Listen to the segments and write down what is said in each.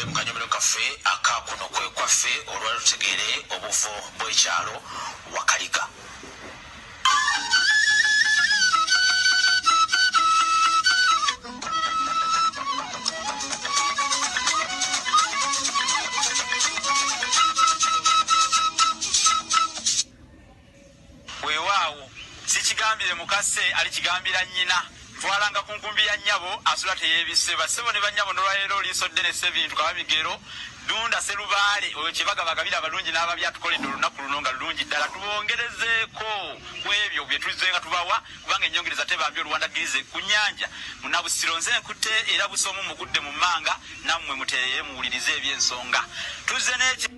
tugende mu kanyomero kaffe akakuno kwe kwaffe olwali tutegeere obuvo bw'ekyalo Wakaliga. Weewaawo sikigambire mukase alikigambira nnyina twalanga ku nkumbi ya nnyabo asula teyeebise basebo ne bannyabo nolwaleero liisodde ne sebintu kabamigero dunda serubaale oyo kyebagabagabira abalungi n'ababi atukoledde olunaku luno nga lulungi ddala tubongerezeeko ku ebyo bye tuzze nga tubawa kubanga ennyongereza tebambi oluwandagirize ku nnyanja munabusiro nze nkutte era busomu mugudde mu mmanga nammwe muteerere muwulirize eby'ensonga tuzze n'eki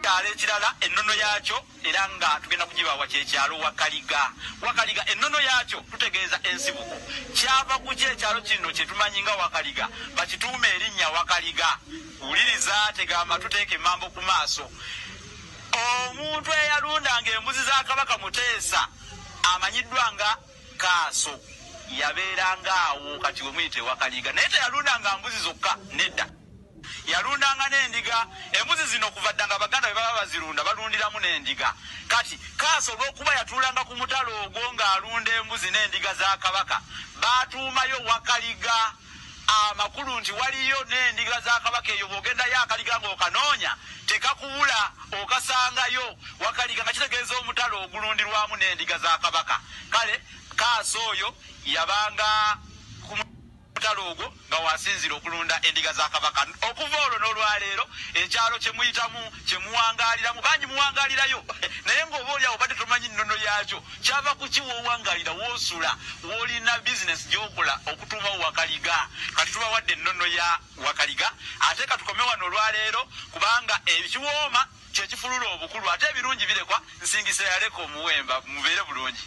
kyalo ekirala ennono yaakyo era nga tugenda kugibawa kyekyalo Wakaliga ennono yaakyo tutegeeza ensibuko kyava ku kyekyalo kino kyetumanyi nga Wakaliga bakituuma erinnya Wakaliga wuliriza tegamba tuteeke emambo ku maaso omuntu eyalundanga embuzi za Kabaka Muteesa amanyiddwa nga Kaaso yabeeranga awo kati we muyite Wakaliga naye teyalundanga mbuzi zokka nedda yalundanga n'endiga embuzi zino kuva ddanga Abaganda bwe baba bazirunda balundiramu n'endiga kati Kaaso olw'okuba yatuulanga ku mutalo ogwo ng'alunda embuzi n'endiga za Kabaka baatuumayo Wakaliga amakulu nti waliyo n'endiga za Kabaka eyo bw'ogendayo akaliga ng'okanoonya tekakubula okasangayo Wakaliga nga kitegeeza omutalo ogulundirwamu n'endiga za Kabaka kale Kaaso oyo yabanga mutalo ogwo nga wasinzira okulunda endiga za Kabaka okuva olwo n'olwaleero ekyalo kyemuyitamu kyemuwangaaliramu bangi muwangaalirayo naye ng'oba oli awo badde tomanyi nnono yaakyo kyava ku ki woowangaalira woosula woolina bizinesi gy'okola okutuumawo Wakaliga kati tubawadde ennono ya Wakaliga ate katukome wano olwaleero kubanga ekiwooma kyekifulula obukulu ate ebirungi birekwa nsingisa yaleka omuwemba mubeere bulungi.